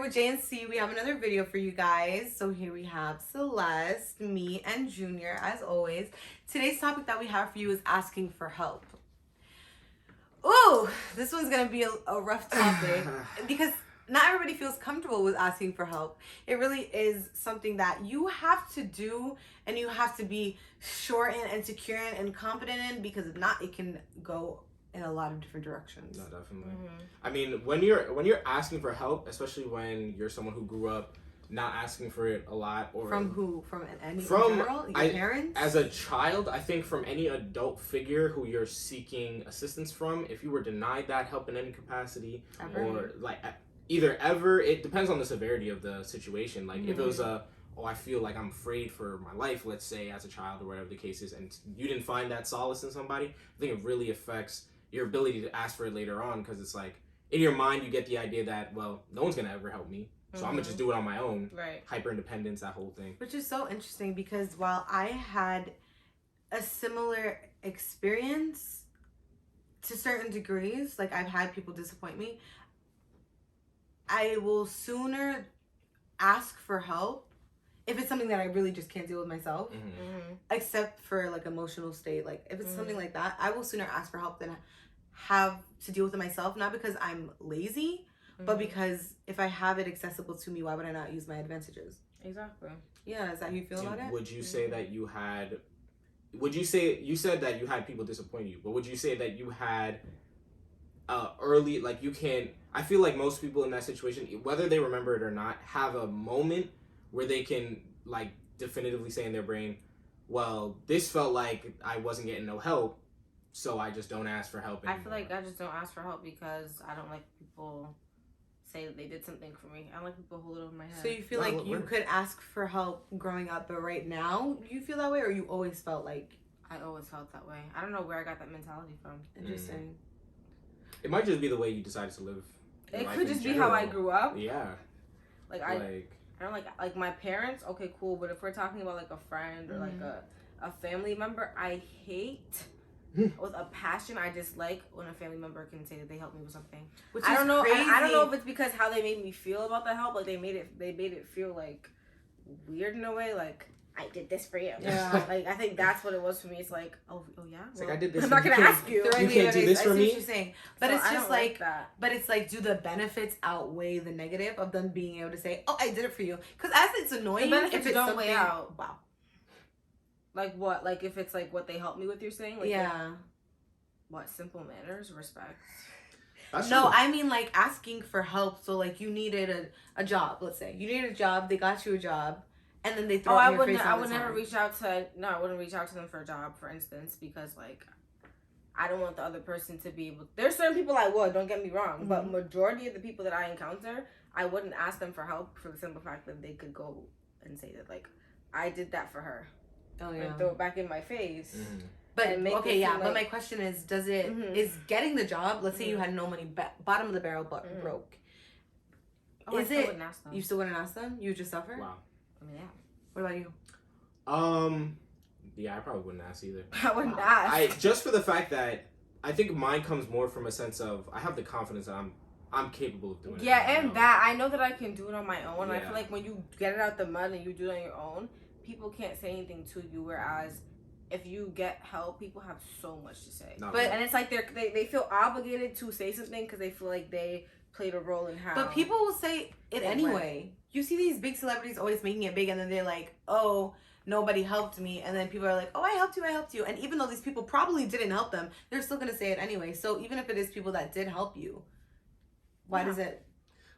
here with JNC. We have another video for you guys. So here we have Celeste, me, and Junior, as always. Today's topic that we have for you is asking for help. Ooh, this one's going to be a rough topic because not everybody feels comfortable with asking for help. It really is something that you have to do and you have to be sure in and secure in and confident in, because if not, it can go in a lot of different directions. No, definitely. I mean, when you're asking for help, especially when you're someone who grew up not asking for it a lot, or from who? From any from general? Your parents? As a child, I think from any adult figure who you're seeking assistance from, if you were denied that help in any capacity, or like either ever, it depends on the severity of the situation. Like if it was I feel like I'm afraid for my life, let's say, as a child or whatever the case is, and you didn't find that solace in somebody, I think it really affects your ability to ask for it later on, because it's like in your mind you get the idea that, well, no one's gonna ever help me, so I'm gonna just do it on my own. Right. Hyper independence, that whole thing. Which is so interesting, because while I had a similar experience to certain degrees, like I've had people disappoint me, I will sooner ask for help if it's something that I really just can't deal with myself, except for like emotional state. Like if it's something like that, I will sooner ask for help than have to deal with it myself. Not because I'm lazy, but because if I have it accessible to me, why would I not use my advantages? Exactly. Yeah, is that how you feel about it? Would you say that you had, you said that you had people disappoint you, but would you say that you had early, like you can, I feel like most people in that situation, whether they remember it or not, have a moment where they can like definitively say in their brain, well, this felt like I wasn't getting no help, so I just don't ask for help anymore. I feel like I just don't ask for help because I don't like people say that they did something for me. I don't like people hold it over my head. So you feel like you could ask for help growing up, but right now you feel that way, or you always felt like? I always felt that way. I don't know where I got that mentality from. Interesting. It might just be the way you decided to live. It could just be how I grew up. Yeah. Like I don't like my parents. Okay, cool. But if we're talking about like a friend or like a family member, I hate with a passion. I dislike when a family member can say that they helped me with something. Which I don't know. I don't know if it's because how they made me feel about the help. Like they made it feel like weird in a way. Like I did this for you. Yeah. Like I think that's what it was for me. It's like oh yeah. It's like I did this. I'm not gonna ask you. You can't do this for me. What you're saying, but So it's just like that. But it's like, do the benefits outweigh the negative of them being able to say, "Oh, I did it for you"? Because as it's annoying, the benefits if it's don't weigh out. Wow. Like what? Like if it's like what they helped me with, you're saying? Like Yeah. What? Simple manners, respect. No, I mean like asking for help. So like you needed a job. Let's say you needed a job. They got you a job, and then they throw it in your face all the time. I would never reach out to. No, I wouldn't reach out to them for a job, for instance, because like I don't want the other person to be able. There's certain people I would. Don't get me wrong, but majority of the people that I encounter, I wouldn't ask them for help for the simple fact that they could go and say that like I did that for her. Oh yeah. And throw it back in my face. But okay, yeah. But my question is, does it is getting the job? Let's say you had no money, bottom of the barrel, but broke. Oh, is I still it? wouldn't ask them. You still wouldn't ask them? You would just suffer? Wow. I mean, yeah. What about you? Yeah, I probably wouldn't ask either. I wouldn't ask. Just for the fact that I think mine comes more from a sense of I have the confidence that I'm capable of doing it. Yeah, and that I know that I can do it on my own. Yeah. I feel like when you get it out the mud and you do it on your own, people can't say anything to you. Whereas if you get help, people have so much to say. And it's like they feel obligated to say something because they feel like they played a role in how. But people will say it anyway. You see these big celebrities always making it big, and then they're like, "Oh, nobody helped me," and then people are like, "Oh, I helped you," and even though these people probably didn't help them, they're still gonna say it anyway. So even if it is people that did help you, why does it?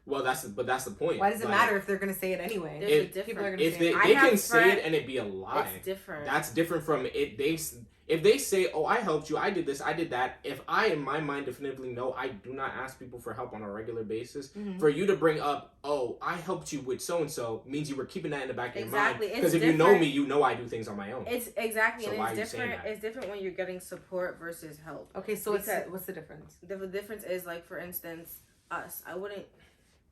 Well, that's the point. Why does it matter if they're gonna say it anyway? People are gonna if they can say it and it be a lie, it's different. That's different from it. If they say, "Oh, I helped you, I did this, I did that," if I, in my mind, definitively know I do not ask people for help on a regular basis, for you to bring up, "Oh, I helped you with so and so," means you were keeping that in the back of your mind. Because if you know me, you know I do things on my own. It's exactly, so and it's different. It's different when you're getting support versus help. Okay, so what's the difference? The difference is, like, for instance, us. I wouldn't.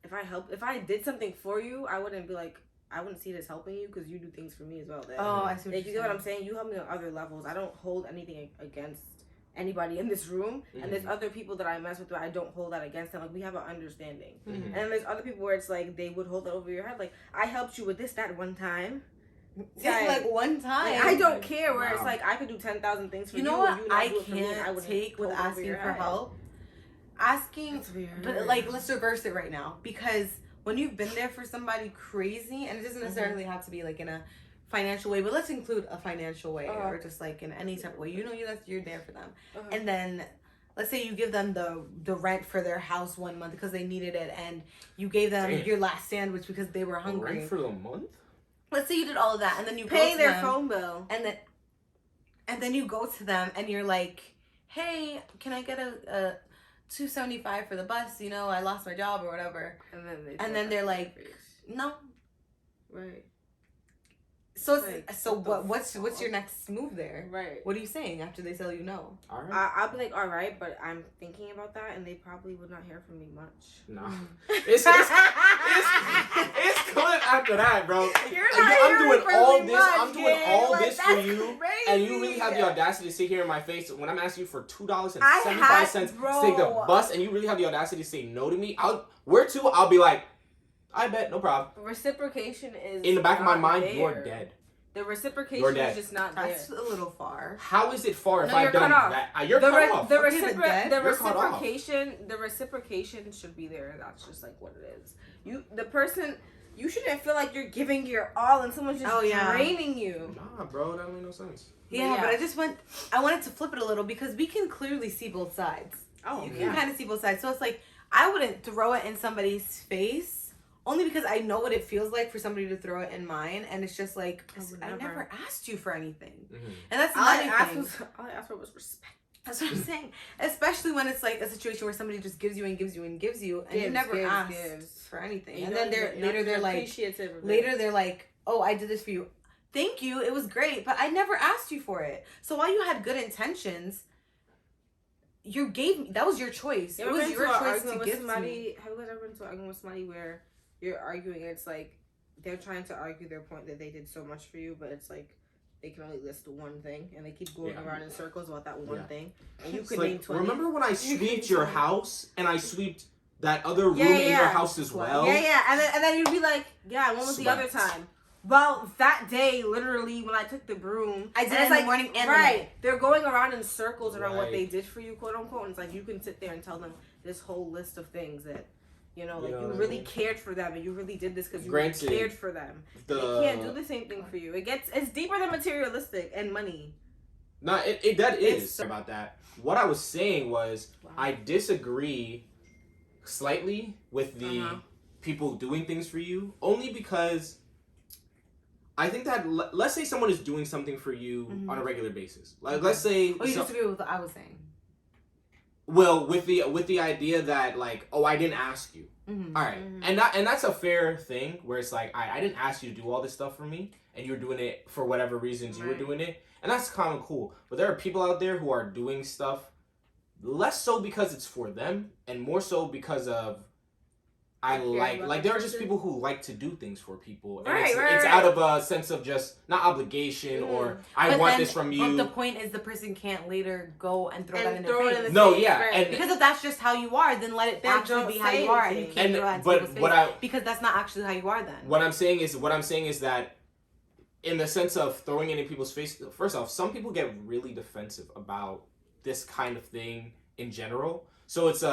If I did something for you, I wouldn't be like, I wouldn't see it as helping you because you do things for me as well. Oh, I see. Like, you get what I'm saying? You help me on other levels. I don't hold anything against anybody in this room, and there's other people that I mess with where I don't hold that against them. Like, we have an understanding. And then there's other people where it's like they would hold it over your head. Like, I helped you with this that one time. Like one time. Like, I don't care. Where it's like I could do 10,000 things for you. You know what? You I do it for me, and I can't would take with asking for help. That's weird. But like, let's reverse it right now, because when you've been there for somebody crazy, and it doesn't necessarily have to be like in a financial way, but let's include a financial way or just like in any type of way. You know, you're there for them, and then let's say you give them the rent for their house 1 month because they needed it, and you gave them your last sandwich because they were hungry. Rent for the month? Let's say you did all of that, and then you pay go to their them, phone bill, and then you go to them and you're like, hey, can I get a $2.75 for the bus? You know, I lost my job or whatever. And then they're like, no. Right. So what's your next move there? Right. What are you saying after they tell you no? All right. I'll be like, all right, but I'm thinking about that, and they probably would not hear from me much. No. It's coming after that, bro. I'm doing all this for you, crazy. and you really have the audacity to sit here in my face when I'm asking you for $2.75 to take the bus, and you really have the audacity to say no to me. I'll be like, I bet, no problem. Reciprocation is in the back of my mind, there. you're dead. The reciprocation is just not there. That's a little far. How is it far if I've done that? You're cut off. The reciprocation should be there. That's just like what it is. You shouldn't feel like you're giving your all and someone's just draining you. Nah, bro, that don't make no sense. Yeah, but I wanted to flip it a little because we can clearly see both sides. Oh, you can kind of see both sides. So it's like, I wouldn't throw it in somebody's face only because I know what it feels like for somebody to throw it in mine, and it's just like, I never asked you for anything. And that's all I asked for was respect. That's what I'm saying. Especially when it's like a situation where somebody just gives you and gives you and gives you, and you never asked for anything. And then they're like, oh, I did this for you. Thank you. It was great, but I never asked you for it. So while you had good intentions, you gave me. That was your choice. It was your choice to give somebody. Have you guys ever been to an argument with somebody where you're arguing and it's like they're trying to argue their point that they did so much for you, but it's like they can only list one thing and they keep going around in circles about that one thing, and you could name 20. Remember when I sweeped your house and I sweeped that other room in your house as well? And then you'd be like, when was the other time? Well, that day, literally, when I took the broom, I did it in the morning and the night. They're going around in circles around what they did for you, quote unquote. And it's like you can sit there and tell them this whole list of things that, you really cared for them and you really did this because you really cared for them. They can't do the same thing for you. It's deeper than materialistic and money. No, that is about that. What I was saying was I disagree slightly with the people doing things for you, only because I think that let's say someone is doing something for you on a regular basis. Like let's say you disagree with what I was saying. Well, with the idea that like, oh, I didn't ask you. All right, and that's a fair thing where it's like I didn't ask you to do all this stuff for me, and you're doing it for whatever reasons you were doing it, and that's kind of cool. But there are people out there who are doing stuff less so because it's for them, and more so because of there are just people who like to do things for people, and it's out of a sense of just not obligation or I want this from you. But the point is, the person can't later go and throw that in their face. And because if that's just how you are, then let it actually be how you are, and you can't throw that in people's face because that's not actually how you are. Then what I'm saying is that in the sense of throwing it in people's face, first off, some people get really defensive about this kind of thing in general. So it's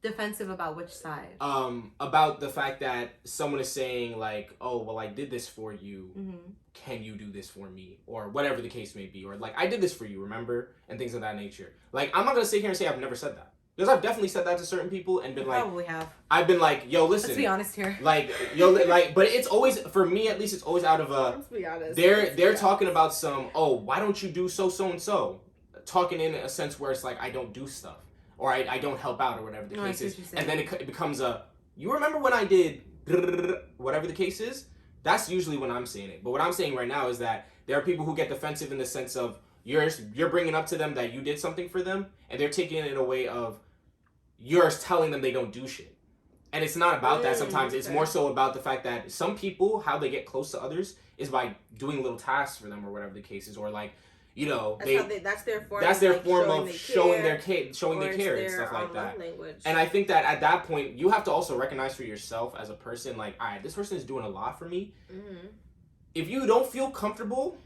defensive about which side? About the fact that someone is saying like, oh, well, I did this for you. Can you do this for me? Or whatever the case may be. Or like, I did this for you, remember? And things of that nature. Like, I'm not going to sit here and say I've never said that. Because I've definitely said that to certain people and been probably have. I've been like, yo, listen. Let's be honest here. Like, but it's always, for me at least, it's always out of let's be honest. They're talking about some, oh, why don't you do so-and-so? Talking in a sense where it's like, I don't do stuff. Or I don't help out, or whatever the case is. And then it becomes you remember when I did whatever the case is? That's usually when I'm saying it. But what I'm saying right now is that there are people who get defensive in the sense of you're bringing up to them that you did something for them, and they're taking it in a way of you're telling them they don't do shit. And it's not about that sometimes. It's more so about the fact that some people, how they get close to others is by doing little tasks for them or whatever the case is. Or like, you know, that's their form. That's their form of showing their care and stuff like that. Language. And I think that at that point, you have to also recognize for yourself as a person, like, all right, this person is doing a lot for me. Mm-hmm. If you don't feel comfortable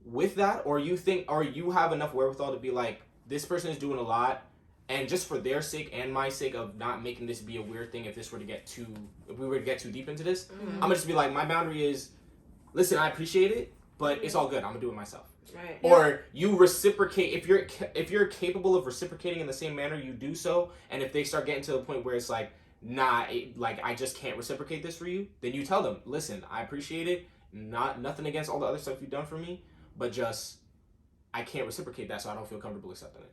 with that, or you have enough wherewithal to be like, this person is doing a lot, and just for their sake and my sake of not making this be a weird thing, if we were to get too deep into this, mm-hmm. I'm gonna just be like, my boundary is, listen, I appreciate it, but mm-hmm. it's all good. I'm gonna do it myself. Right. Or you reciprocate if you're capable of reciprocating in the same manner, you do so. And if they start getting to the point where it's like, nah, like I just can't reciprocate this for you, then you tell them, listen, I appreciate it. Nothing against all the other stuff you've done for me, but just I can't reciprocate that, so I don't feel comfortable accepting it.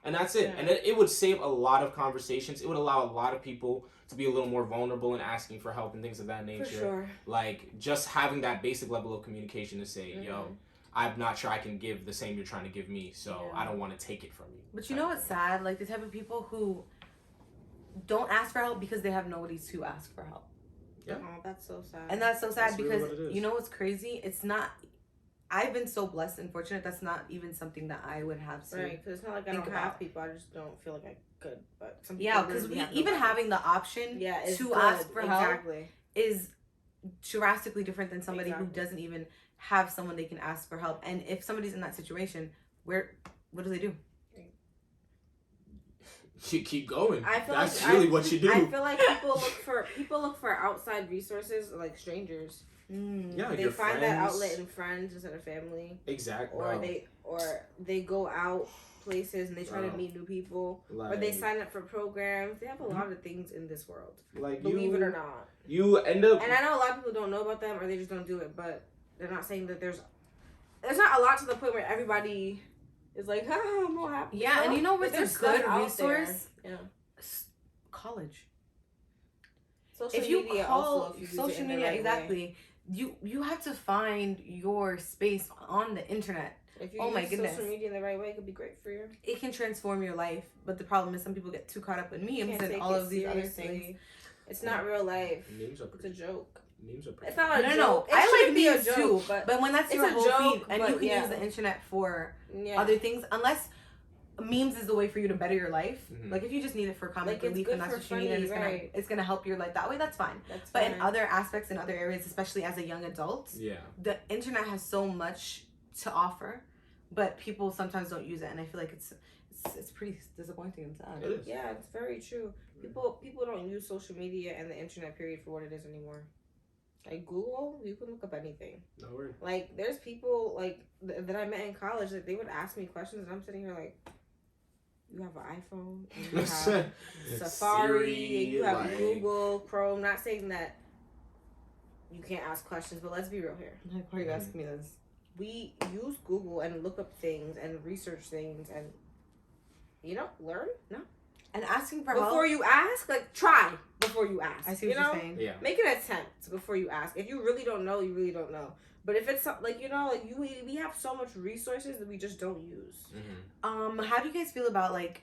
And that's it. Yeah. And it would save a lot of conversations. It would allow a lot of people to be a little more vulnerable and asking for help and things of that nature. For sure. Like just having that basic level of communication to say, mm-hmm. yo, I'm not sure I can give the same you're trying to give me, so I don't want to take it from you. But you know what's sad? Like the type of people who don't ask for help because they have nobody to ask for help. Yeah. Oh, that's so sad. And that's so sad that's because really you know what's crazy? It's not. I've been so blessed and fortunate. That's not even something that I would have to. Right, because it's not like I don't have people. I just don't feel like I could. But some people because even having the option to ask for help is drastically different than somebody who doesn't even have someone they can ask for help. And if somebody's in that situation, what do they do? You keep going. That's like really what you do. I feel like people look for outside resources like strangers. Yeah, they find that outlet in friends instead of family. Exactly. Or they go out places and they try to meet new people. Like, or they sign up for programs. They have a lot of things in this world. Like believe it or not. You end up. And I know a lot of people don't know about them or they just don't do it. But they're not saying that there's not a lot to the point where everybody is like, I'm all happy. Yeah, and you know what's a good resource? Yeah. College. Social media, exactly. Way. You have to find your space on the internet. If you use social media in the right way, it could be great for you. It can transform your life, but the problem is some people get too caught up in memes and all of these other things. It's not real life. Memes are it's a joke. Memes are pretty. It's not a joke. No. I like memes too, but when that's your whole feed and you can use the internet for other things, unless memes is the way for you to better your life. Mm-hmm. Like if you just need it for comic relief and that's what you need, and it's gonna help your life that way. That's fine. But in other aspects, in other areas, especially as a young adult, the internet has so much to offer, but people sometimes don't use it, and I feel like it's pretty disappointing and sad. It is. Yeah, it's very true. People don't use social media and the internet period for what it is anymore. Like Google, you can look up anything. No worries. Like there's people like that I met in college that they would ask me questions, and I'm sitting here like, you have an iPhone, and you have Safari, Siri, and you have Google, Chrome. Not saying that you can't ask questions, but let's be real here. Why are you asking me this? We use Google and look up things and research things, and learn. No. And asking for help before you ask, like try before you ask. I see what you're saying. Yeah. Make an attempt before you ask. If you really don't know, you really don't know. But if it's like we have so much resources that we just don't use. Mm-hmm. How do you guys feel about like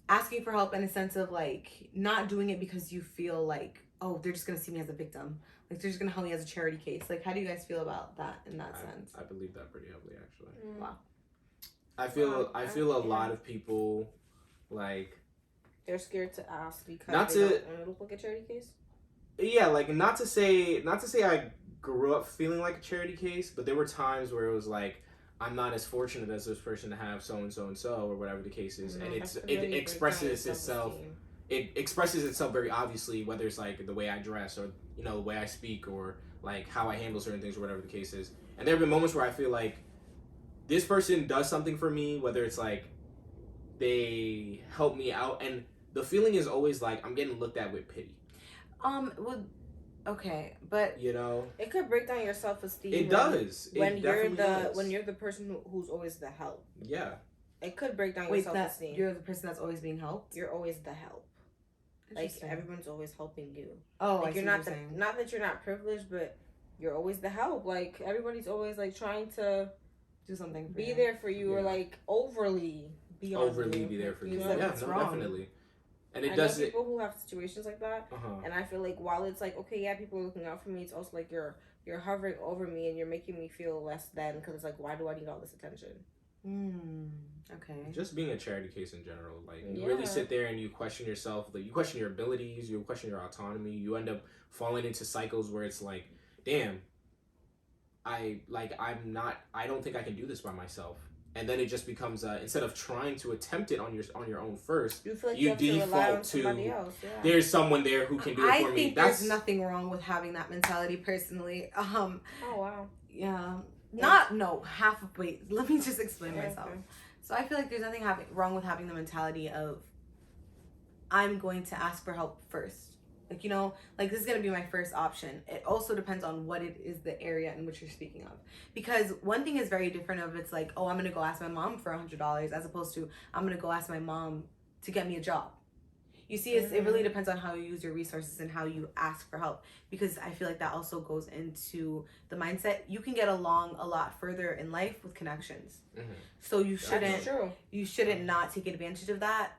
asking for help in a sense of like not doing it because you feel like, oh, they're just gonna see me as a victim, like they're just gonna help me as a charity case? Like, how do you guys feel about that in that sense? I believe that pretty heavily, actually. Wow. I feel a lot of people like they're scared to ask because they don't look like a charity case. Yeah, like not to say I grew up feeling like a charity case, but there were times where it was like, I'm not as fortunate as this person to have so and so and so or whatever the case is, and it expresses itself. It expresses itself very obviously, whether it's like the way I dress or the way I speak or like how I handle certain things or whatever the case is. And there have been moments where I feel like this person does something for me, whether it's like they help me out, and the feeling is always like I'm getting looked at with pity. Well, okay, but it could break down your self-esteem. It does. When you're the person who's always the help. Yeah. It could break down your self-esteem. You're the person that's always being helped. You're always the help. Like everyone's always helping you. Oh, like you're not not that you're not privileged, but you're always the help. Like everybody's always like trying to do something, be there for you, or like overly be there for you. Yeah, that's wrong. Definitely. And I know people who have situations like that, and I feel like while it's like, okay, yeah, people are looking out for me, it's also like you're you're hovering over me and you're making me feel less than, because it's like, why do I need all this attention? Okay. Just being a charity case in general, like you really sit there and you question yourself, like you question your abilities, you question your autonomy, you end up falling into cycles where it's like, damn, I don't think I can do this by myself. And then it just becomes instead of trying to attempt it on your own first, you feel like you to default somebody else. Yeah. There's someone there who can do it for me. I think there's nothing wrong with having that mentality personally. Oh wow. Yeah. Wait, let me just explain myself. Okay. So I feel like there's nothing wrong with having the mentality of I'm going to ask for help first. Like, you know, like this is going to be my first option. It also depends on what it is, the area in which you're speaking of. Because one thing is very different of it's like, oh, I'm going to go ask my mom for $100 as opposed to I'm going to go ask my mom to get me a job. You see, it really depends on how you use your resources and how you ask for help. Because I feel like that also goes into the mindset. You can get along a lot further in life with connections. So you shouldn't not take advantage of that.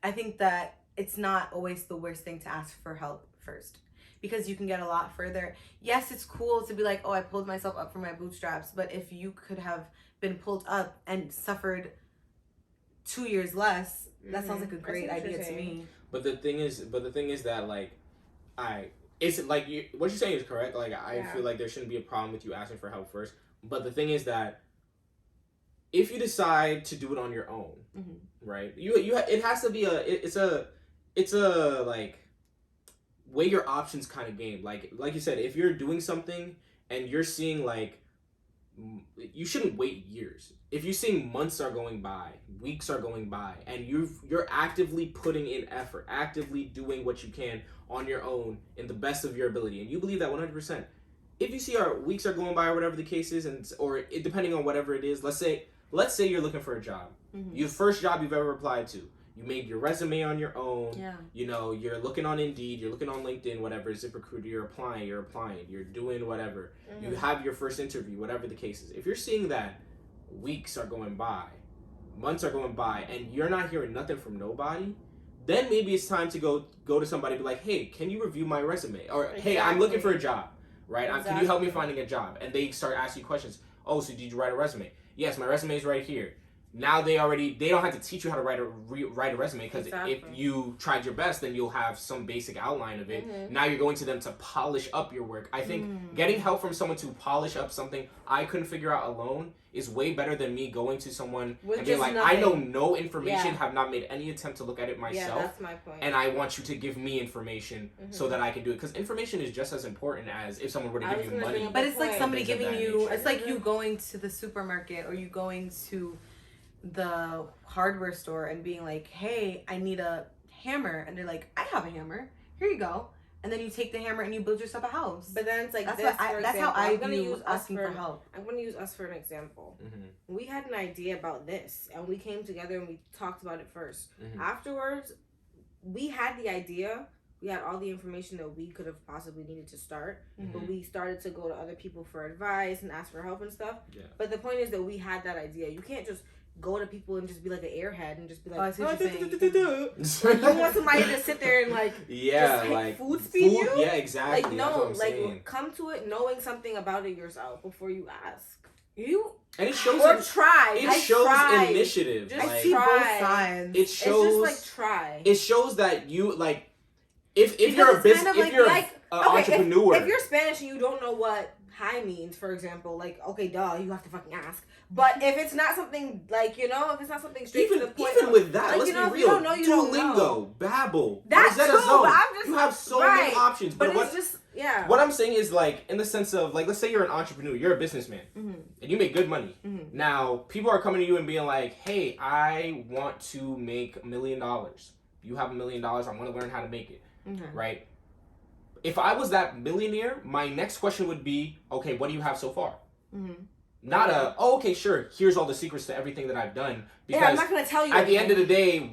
I think that it's not always the worst thing to ask for help first, because you can get a lot further. Yes, it's cool to be like, oh, I pulled myself up from my bootstraps, but if you could have been pulled up and suffered 2 years less, that sounds like a great idea to me. But the thing is that like, it's like what you're saying is correct. Like I feel like there shouldn't be a problem with you asking for help first. But the thing is that if you decide to do it on your own, right? It has to be it's a like weigh your options kind of game. Like you said, if you're doing something and you're seeing like, you shouldn't wait years. If you're seeing months are going by, weeks are going by, and you're actively putting in effort, actively doing what you can on your own in the best of your ability, and you believe that 100%. If you see our weeks are going by or whatever the case is, depending on whatever it is, let's say you're looking for a job, your first job you've ever applied to. You made your resume on your own. Yeah. You know, you're looking on Indeed, you're looking on LinkedIn, whatever, ZipRecruiter, you're applying, you're doing whatever. You have your first interview, whatever the case is. If you're seeing that weeks are going by, months are going by, and you're not hearing nothing from nobody, then maybe it's time to go to somebody and be like, hey, can you review my resume? Or, hey, I'm looking for a job, right? Can you help me finding a job? And they start asking you questions. Oh, so did you write a resume? Yes, my resume is right here. Now they don't have to teach you how to write a resume, because if you tried your best, then you'll have some basic outline of it. Now you're going to them to polish up your work. I think getting help from someone to polish up something I couldn't figure out alone is way better than me going to someone and being like, I know no information, have not made any attempt to look at it myself. Yeah, that's my point. And I want you to give me information so that I can do it. Because information is just as important as if someone were to give you money. But it's like somebody giving you, it's like you going to the supermarket or you going to the hardware store and being like, hey, I need a hammer, and they're like, I have a hammer, here you go, and then you take the hammer and you build yourself a house. But then it's like that's how I view asking for help. I'm going to use us for an example. We had an idea about this and we came together and we talked about it first. Afterwards, we had the idea, we had all the information that we could have possibly needed to start, but we started to go to other people for advice and ask for help and stuff. But the point is that we had that idea. You can't just go to people and just be like an airhead and just be like, you want somebody to sit there and like food speed you? Yeah, exactly. Like, no, like come to it knowing something about it yourself before you ask. And it shows try. It shows initiative. Just like, see both sides. It shows. It's just like try. It shows that you like if you're a business, if you're an entrepreneur. If you're Spanish and you don't know what hi means, for example, like, okay, duh, you have to fucking ask. But if it's not something like, if it's not something straight to the point. Even with that, like, let's be real. Duolingo, Babbel, that's true, you have so many options. But it's just, what I'm saying is, like, in the sense of, like, let's say you're an entrepreneur, you're a businessman, and you make good money. Now, people are coming to you and being like, hey, I want to make $1 million. You have $1 million, I want to learn how to make it, right? If I was that millionaire, my next question would be, okay, what do you have so far? Not okay, sure, here's all the secrets to everything that I've done. Because I'm not going to tell you at the end of the day,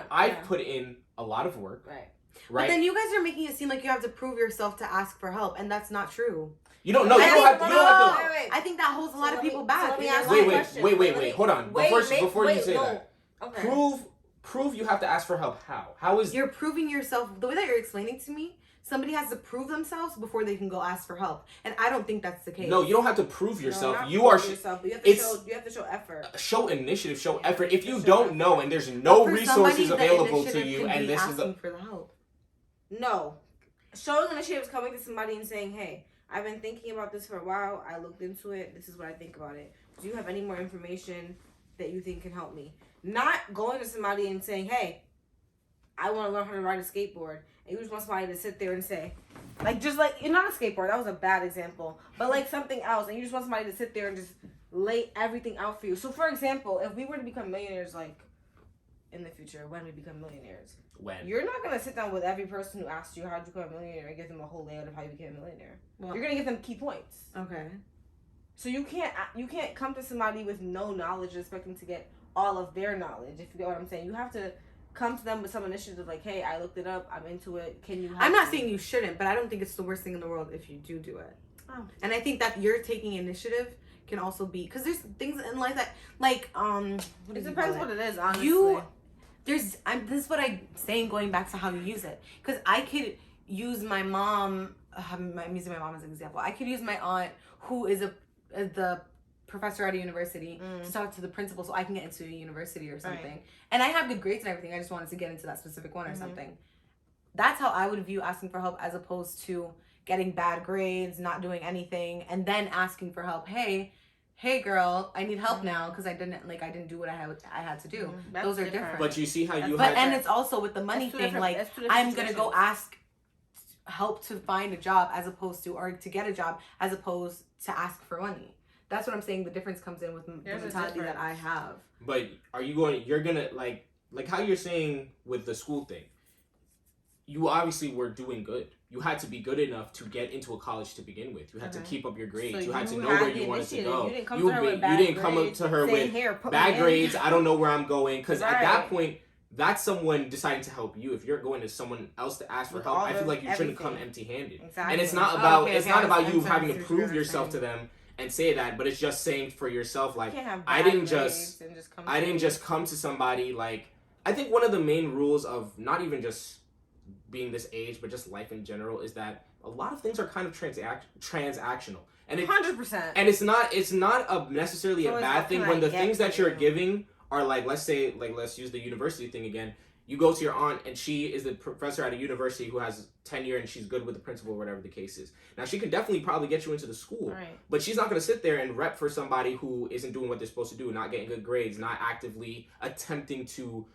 I've put in a lot of work. Right. But then you guys are making it seem like you have to prove yourself to ask for help, and that's not true. You don't know. You don't have to. I think that holds a lot of people back. Wait. Hold on. Before you say that. Okay. Prove you have to ask for help. How is... You're proving yourself, the way that you're explaining to me somebody has to prove themselves before they can go ask for help, and I don't think that's the case. No, you don't have to prove yourself. No, you are yourself. You have to show effort. Show initiative, show effort. If you don't know and there's no resources available to you, and this is for the help. No, showing initiative is coming to somebody and saying, "Hey, I've been thinking about this for a while. I looked into it. This is what I think about it. Do you have any more information that you think can help me?" Not going to somebody and saying, "Hey, I want to learn how to ride a skateboard," and you just want somebody to sit there and say, not a skateboard. That was a bad example, but like something else, and you just want somebody to sit there and just lay everything out for you. So, for example, if we were to become millionaires, like in the future, when we become millionaires, you're not gonna sit down with every person who asks you how did you become a millionaire and give them a whole layout of how you became a millionaire. Well, you're gonna give them key points. Okay. So you can't come to somebody with no knowledge and expect them to get all of their knowledge. If you get what I'm saying, you have to come to them with some initiative, like, "Hey, I looked it up. I'm into it. Can you help I'm not me?" saying you shouldn't, but I don't think it's the worst thing in the world if you do it. Oh. And I think that you're taking initiative can also be, because there's things in life that, like, it depends what it is, honestly. This is what I'm saying, going back to how you use it. Because I could use my mom, I'm using my mom as an example. I could use my aunt, who is the professor at a university, to talk to the principal so I can get into a university or something. Right. And I have good grades and everything. I just wanted to get into that specific one or something. That's how I would view asking for help, as opposed to getting bad grades, not doing anything, and then asking for help. Hey girl, I need help now because I didn't do what I had to do. Those are different. But you see how you and it's also with the money thing, like I'm going to go ask help to find a job or to get a job as opposed to ask for money. That's what I'm saying. The difference comes in with the mentality that I have. But you're gonna like how you're saying with the school thing, you obviously were doing good. You had to be good enough to get into a college to begin with. You had to keep up your grades. So you had to know where you wanted to go. You didn't come to her with bad grades. I don't know where I'm going. Because at that point, that's someone deciding to help you. If you're going to someone else to ask for help, I feel like you shouldn't come empty-handed. Exactly. And it's not about you having to prove yourself to them and say that, but it's just saying for yourself, like, I didn't just come to somebody. Like, I think one of the main rules of not even just being this age, but just life in general, is that a lot of things are kind of transactional, and 100%. And it's not necessarily a bad thing when the things that you're giving are like, let's use the university thing again. You go to your aunt, and she is the professor at a university who has tenure, and she's good with the principal, whatever the case is. Now, she can definitely probably get you into the school, but she's not going to sit there and rep for somebody who isn't doing what they're supposed to do, not getting good grades, not actively attempting to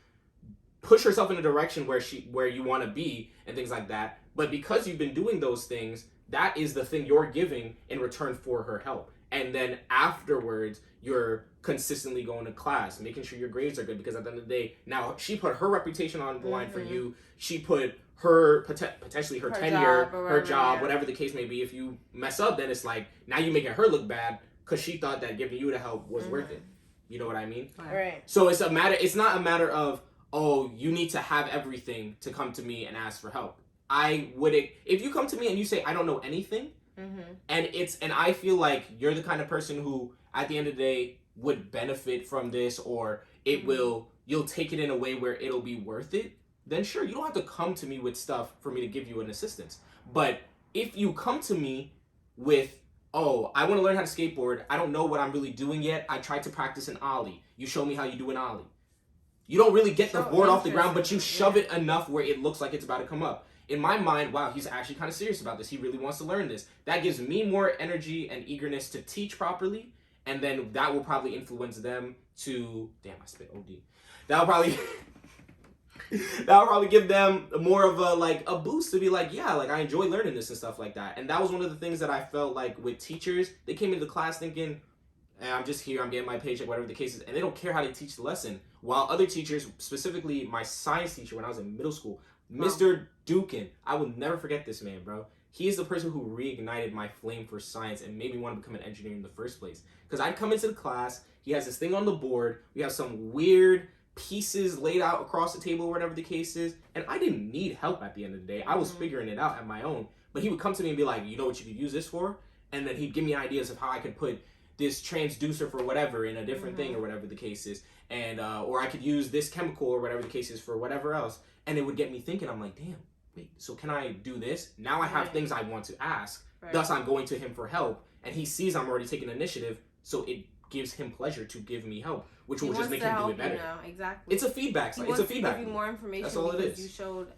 push herself in a direction where you want to be and things like that. But because you've been doing those things, that is the thing you're giving in return for her help. And then afterwards, you're consistently going to class, making sure your grades are good, because at the end of the day, now she put her reputation on the line for you. She put her potentially her tenure, her job, whatever the case may be. If you mess up, then it's like, now you're making her look bad because she thought that giving you the help was worth it. You know what I mean? Right. So it's not a matter of, oh, you need to have everything to come to me and ask for help. If you come to me and you say, I don't know anything, and I feel like you're the kind of person who, at the end of the day, would benefit from this, or you'll take it in a way where it'll be worth it, then sure, you don't have to come to me with stuff for me to give you an assistance. But if you come to me with, oh, I want to learn how to skateboard, I don't know what I'm really doing yet, I tried to practice an ollie, you show me how you do an ollie. You don't really get the board off the ground, but you shove it enough where it looks like it's about to come up. In my mind, wow, he's actually kind of serious about this. He really wants to learn this. That gives me more energy and eagerness to teach properly, and then that will probably influence them to... Damn, I spit OD. That'll probably give them more of a boost to be like, yeah, like I enjoy learning this and stuff like that. And that was one of the things that I felt like with teachers. They came into the class thinking, I'm just here, I'm getting my paycheck, whatever the case is, and they don't care how to teach the lesson. While other teachers, specifically my science teacher when I was in middle school, Mr. Dukin, I will never forget this man, bro. He is the person who reignited my flame for science and made me want to become an engineer in the first place. Because I'd come into the class, he has this thing on the board, we have some weird pieces laid out across the table, whatever the case is, and I didn't need help at the end of the day. I was figuring it out on my own. But he would come to me and be like, you know what you could use this for? And then he'd give me ideas of how I could put this transducer for whatever in a different thing or whatever the case is, and or I could use this chemical or whatever the case is for whatever else, and it would get me thinking. I'm like, damn, wait, so can I do this? Now I have things I want to ask. Right. Thus, I'm going to him for help, and he sees I'm already taking initiative, so it gives him pleasure to give me help, which will just make him do it better. Exactly. It's a feedback. It's a feedback. Give you more information. That's all it is. You showed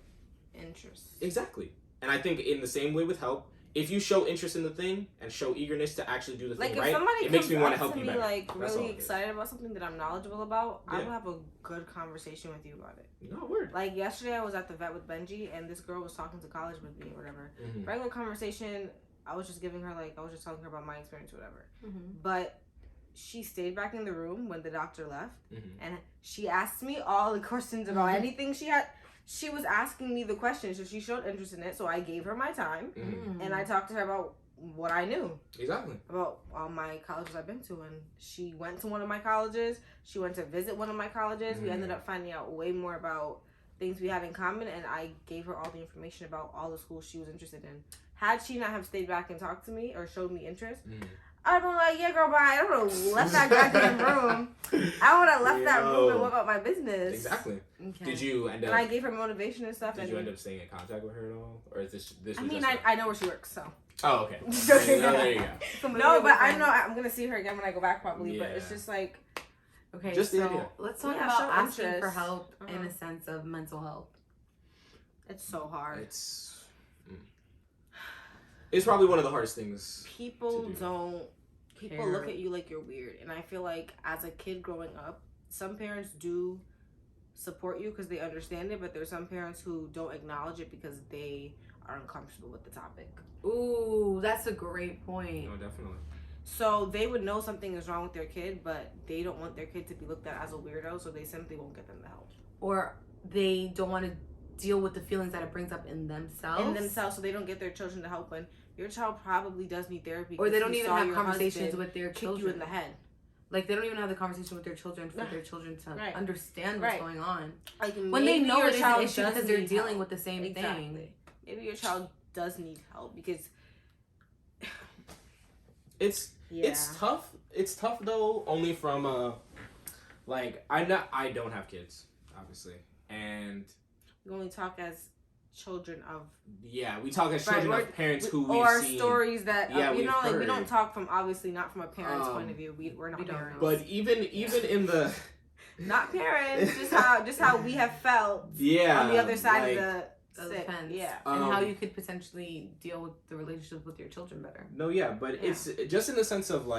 interest. Exactly. And I think in the same way with help, if you show interest in the thing and show eagerness to actually do the thing right, it makes me want to help you better. Like really excited about something that I'm knowledgeable about, I will have a good conversation with you about it. No word. Like yesterday, I was at the vet with Benji, and this girl was talking to college with me or whatever. Mm-hmm. Regular conversation. I was just giving her I was just telling her about my experience, or whatever. Mm-hmm. But she stayed back in the room when the doctor left, and she asked me all the questions about anything she had. She was asking me the questions, so she showed interest in it. So I gave her my time, and I talked to her about what I knew. Exactly. About all my colleges I've been to, and she went to one of my colleges. She went to visit one of my colleges. We ended up finding out way more about things we had in common, and I gave her all the information about all the schools she was interested in. Had she not have stayed back and talked to me or showed me interest, I'd been like, yeah, girl, bye. I would have left that goddamn room. I would have left that room and went about my business. Exactly. Okay. Did you end up... And I gave her motivation and stuff. Did you end up staying in contact with her at all? Or is this I mean, I know where she works, so... Oh, okay. There you go. No, but I know I'm going to see her again when I go back, probably. Yeah. But it's just like... Okay, just so let's talk about asking for help in a sense of mental health. It's so hard. It's probably one of the hardest things. People look at you like you're weird, and I feel like as a kid growing up, some parents do support you because they understand it, but there's some parents who don't acknowledge it because they are uncomfortable with the topic. Ooh, that's a great point. No, definitely. So they would know something is wrong with their kid, but they don't want their kid to be looked at as a weirdo, so they simply won't get them the help. Or they don't want to deal with the feelings that it brings up in themselves. So they don't get their children to help when your child probably does need therapy. Or they don't even have conversations with their children. Kick you in the head. Like, they don't even have the conversation with their children for their children to understand what's going on. Like, when they know it's an issue because they're dealing with the same thing. Maybe your child does need help because... It's tough. It's tough, though, only from, I don't have kids, obviously. And... We only talk as children of... Yeah, we talk as children of parents who we've or seen. Or stories that... we've heard. We don't talk from, obviously, not from a parent's point of view. We're not parents. But even in the... Not parents, just how we have felt on the other side of the fence. Yeah. And how you could potentially deal with the relationship with your children better. No, yeah, but it's just in the sense of,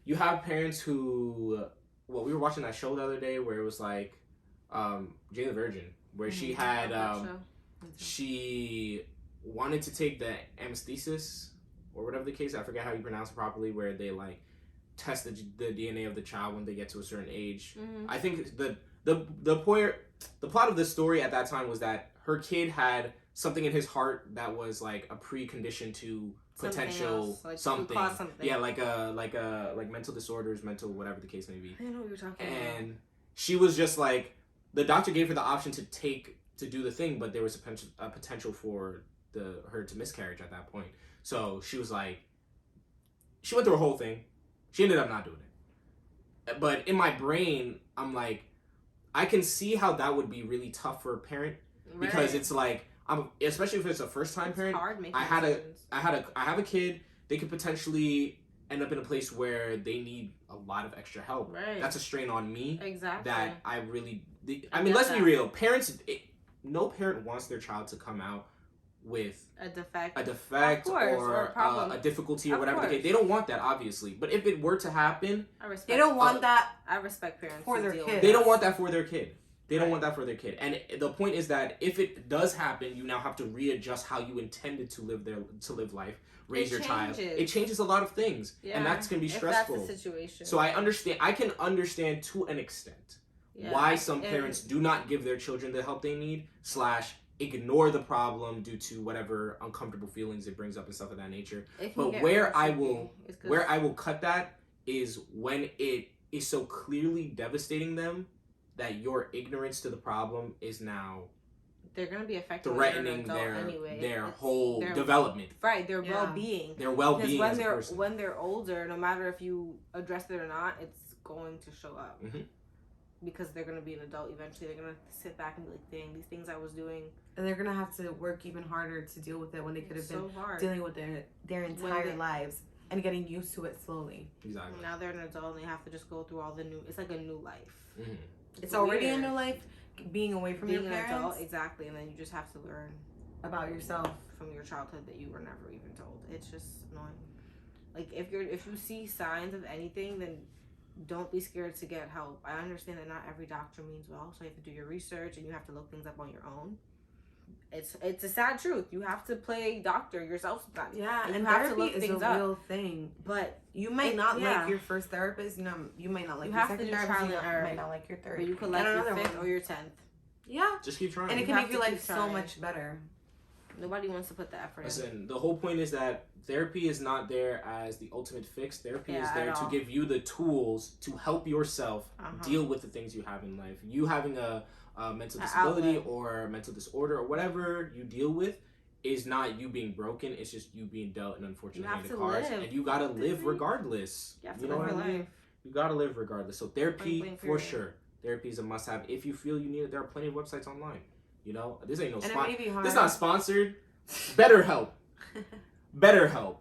you have parents who... Well, we were watching that show the other day where it was, Jane the Virgin, where she had... she wanted to take the amnesthesis, or whatever the case, I forget how you pronounce it properly, where they, test the DNA of the child when they get to a certain age. Mm-hmm. I think the plot of the story at that time was that her kid had something in his heart that was a precondition to potential something. Yeah, like mental disorders, mental whatever the case may be. I know what you're talking about. And she was just the doctor gave her the option to do the thing, but there was a potential for her to miscarriage at that point. So she was she went through a whole thing. She ended up not doing it. But in my brain, I'm I can see how that would be really tough for a parent because it's especially if it's a first time parent. Hard making I have a kid. They could potentially end up in a place where they need a lot of extra help. Right. That's a strain on me. Exactly. That I really. Let's be real. Parents. No parent wants their child to come out with a defect or a difficulty or whatever the case. They don't want that, obviously. But if it were to happen, they don't want that. I respect parents for their kid. They don't want that for their kid. They don't want that for their kid. And the point is that if it does happen, you now have to readjust how you intended to live life, raise your child. It changes a lot of things, and that's gonna be stressful. If that's the situation. So I can understand to an extent why some parents do not give their children the help they need / ignore the problem due to whatever uncomfortable feelings it brings up and stuff of that nature. But where I will cut that is when it is so clearly devastating them that your ignorance to the problem is now they're going to be affected threatening their whole development. Right, their well-being. Their well-being as a person. When they're older, no matter if you address it or not, it's going to show up. Mm-hmm. because they're gonna be an adult eventually. They're gonna sit back and be like, "Dang, these things I was doing." And they're gonna have to work even harder to deal with it when they could have been hard. dealing with their entire lives and getting used to it slowly. Exactly. Now they're an adult and they have to just go through all the new. It's like a new life. Mm-hmm. It's already a new life, being away from your parents. An adult, exactly, and then you just have to learn about yourself from your childhood that you were never even told. It's just annoying. Like if you see signs of anything, then don't be scared to get help. I understand that not every doctor means well, so you have to do your research and you have to look things up on your own. It's a sad truth. You have to play doctor yourself sometimes. Yeah, and you have therapy to look is things a up. real thing. But you might not like your first therapist. You know, you might not like your second therapist. You might not like your third. But you could like your fifth or your 10th. Yeah, just keep trying, and it can make your life so much better. Nobody wants to put the effort in. Listen, the whole point is that therapy is not there as the ultimate fix. Therapy is there to give you the tools to help yourself deal with the things you have in life. You having a mental disability or a mental disorder or whatever you deal with is not you being broken. It's just you being dealt an unfortunate hand of cards. And you gotta live regardless. You know what I mean? You gotta live regardless. So therapy, for sure. Therapy is a must-have. If you feel you need it, there are plenty of websites online. You know, this ain't no sponsor. This is not sponsored. BetterHelp. BetterHelp.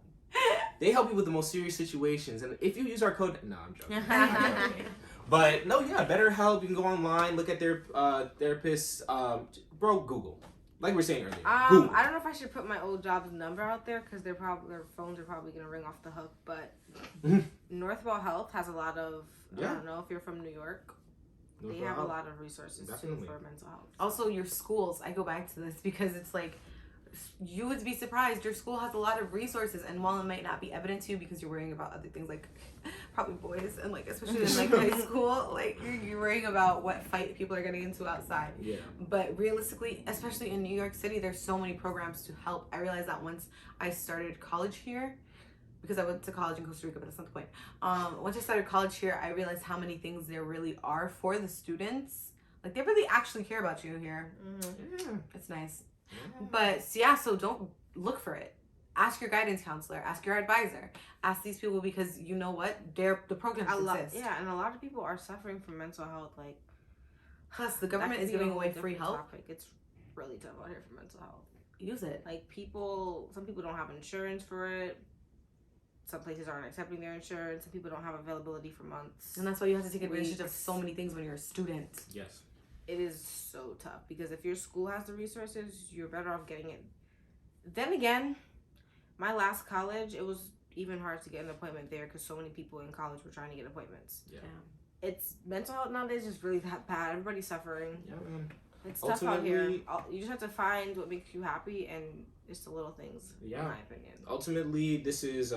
They help you with the most serious situations. And if you use our code... No, I'm joking. But, no, yeah, BetterHelp. You can go online, look at their therapists. Bro, Google. Like we were saying earlier. Google. I don't know if I should put my old job's number out there because their phones are probably going to ring off the hook. But Northwell Health has a lot of... I don't know if you're from New York. They have a lot of resources too for mental health. Also, your schools. I go back to this because it's like you would be surprised. Your school has a lot of resources, and while it might not be evident to you because you're worrying about other things like probably boys and like especially in like high school, like you're worrying about what fight people are getting into outside. Yeah. But realistically, especially in New York City, there's so many programs to help. I realized that once I started college here. Because I went to college in Costa Rica, but that's not the point. Once I started college here, I realized how many things there really are for the students. Like, they really actually care about you here. Mm-hmm. Yeah. It's nice. Yeah. But, so don't look for it. Ask your guidance counselor. Ask your advisor. Ask these people because you know what? The programs exist. Yeah, and a lot of people are suffering from mental health. Like, plus, the government is giving away free help. It's really tough out here for mental health. Use it. Like, some people don't have insurance for it. Some places aren't accepting their insurance. Some people don't have availability for months. And that's why you have to take advantage of so many things when you're a student. Yes. It is so tough because if your school has the resources, you're better off getting it. Then again, my last college, it was even hard to get an appointment there because so many people in college were trying to get appointments. Yeah. It's mental health nowadays is really that bad. Everybody's suffering. Yeah, man. It's tough out here. You just have to find what makes you happy and it's the little things. Yeah. In my opinion. Ultimately, this is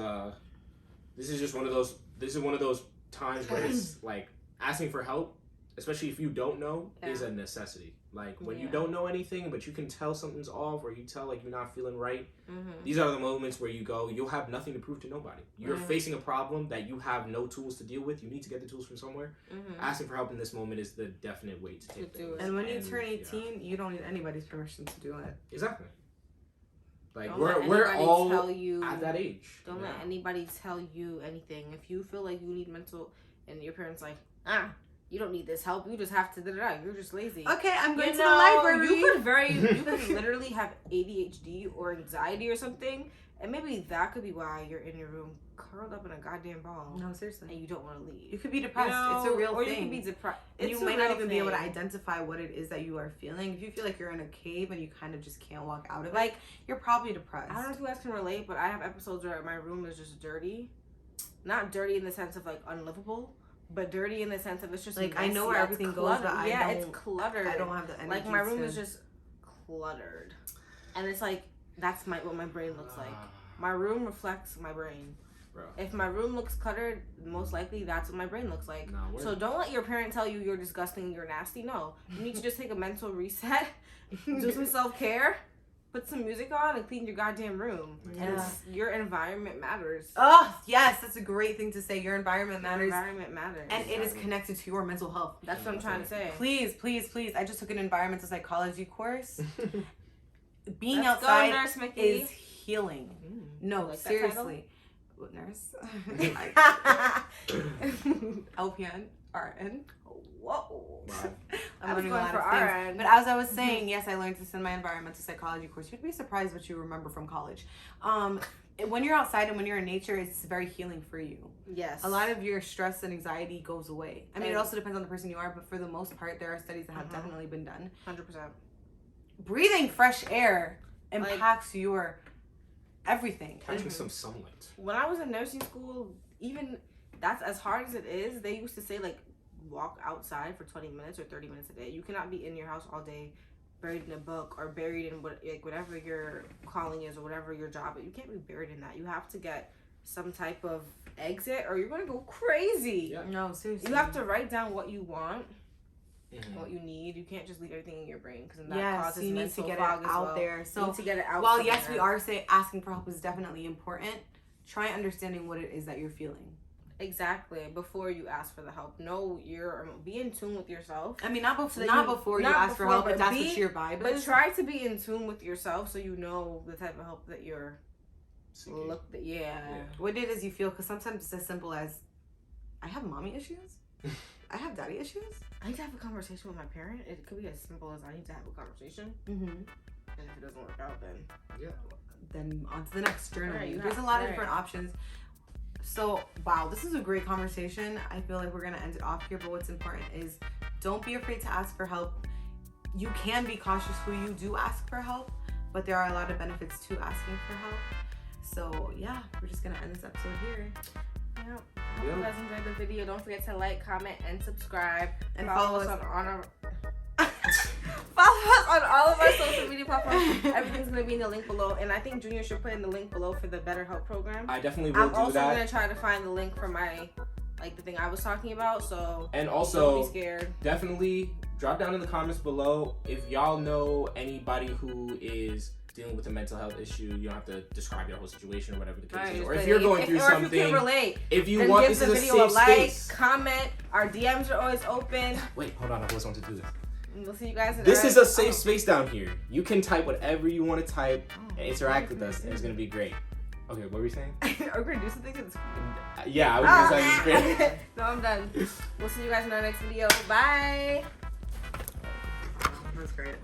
just one of those times where it's like asking for help, especially if you don't know, is a necessity. Like when you don't know anything, but you can tell something's off, or you tell like you're not feeling right. Mm-hmm. These are the moments where you'll have nothing to prove to nobody. You're facing a problem that you have no tools to deal with. You need to get the tools from somewhere. Mm-hmm. Asking for help in this moment is the definite way to take things. And when you turn 18, you don't need anybody's permission to do it. Exactly. Like we're all at that age. Don't let anybody tell you anything. If you feel like you need mental, and your parents like, you don't need this help. You just have to You're just lazy. Okay, I'm going to the library. You could literally have ADHD or anxiety or something, and maybe that could be why you're in your room curled up in a goddamn ball. No, seriously. And you don't want to leave. You could be depressed. It's a real thing. Or you could be depressed. You might not even be able to identify what it is that you are feeling. If you feel like you're in a cave and you kind of just can't walk out of it, you're probably depressed. I don't know if you guys can relate, but I have episodes where my room is just dirty. Not dirty in the sense of like unlivable, but dirty in the sense of it's just like messy. I know where everything goes, but it's cluttered. I don't have the energy. Like my room is just cluttered, and it's like that's what my brain looks like. My room reflects my brain. Bro. If my room looks cluttered, most likely that's what my brain looks like. So don't let your parent tell you you're disgusting, you're nasty. No, you need to just take a mental reset, do some self-care, put some music on, and clean your goddamn room. Yeah. And your environment matters. Oh, yes, that's a great thing to say. Your environment matters. Your environment matters. And it is connected to your mental health. That's what I'm trying to say. Please, please, please. I just took an environmental psychology course. Being outside is healing. No, like seriously. What, nurse? LPN, RN. whoa. Wow. I'm I was learning a going lot for of our things. end. But as I was saying, yes, I learned this in my environmental psychology course. You'd be surprised what you remember from college. When you're outside and when you're in nature, it's very healing for you. Yes. A lot of your stress and anxiety goes away. I mean, it also depends on the person you are, but for the most part, there are studies that have definitely been done. 100%. Breathing fresh air impacts your everything. Catching some sunlight. When I was in nursing school, even that's as hard as it is, they used to say, like, walk outside for 20 minutes or 30 minutes a day. You cannot be in your house all day buried in a book or buried in whatever your calling is or whatever your job is. You can't be buried in that. You have to get some type of exit or you're going to go crazy. Yeah. No, seriously. You have to write down what you want, what you need. You can't just leave everything in your brain because that causes you need to get it fog as out well. there. So you need to get it out. while yes, we are asking for help is definitely important, try understanding what it is that you're feeling. Exactly. Before you ask for the help, be in tune with yourself. I mean, not before you ask for help, but that's what your vibe But is. try to be in tune with yourself so you know the type of help that you're What it is you feel, because sometimes it's as simple as, I have mommy issues. I have daddy issues. I need to have a conversation with my parent. It could be as simple as I need to have a conversation. Mm-hmm. And if it doesn't work out, then on to the next journey. Right, There's a lot of different options. So, wow, this is a great conversation. I feel like we're going to end it off here, but what's important is don't be afraid to ask for help. You can be cautious who you do ask for help, but there are a lot of benefits to asking for help. So, yeah, we're just going to end this episode here. Yep. Hope you guys enjoyed the video. Don't forget to like, comment, and subscribe. And follow us on our... Follow us on all of our social media platforms. Everything's going to be in the link below. And I think Junior should put in the link below for the BetterHelp program. I definitely will do that. I'm also going to try to find the link for my, the thing I was talking about. So, and also, don't be scared. Definitely drop down in the comments below if y'all know anybody who is dealing with a mental health issue. You don't have to describe your whole situation or whatever the case is. Or if you're going through something, if you can relate, if you then want, give this the is a video safe a like, space. comment. Our DMs are always open. Wait, hold on. I always want to do this. We'll see you guys in This is a safe space down here. You can type whatever you want to type and interact with us, and it's going to be great. Okay, what were you saying? Are we going to do something to this? Yeah, I was going to say it's great. No, I'm done. We'll see you guys in our next video. Bye. That was great.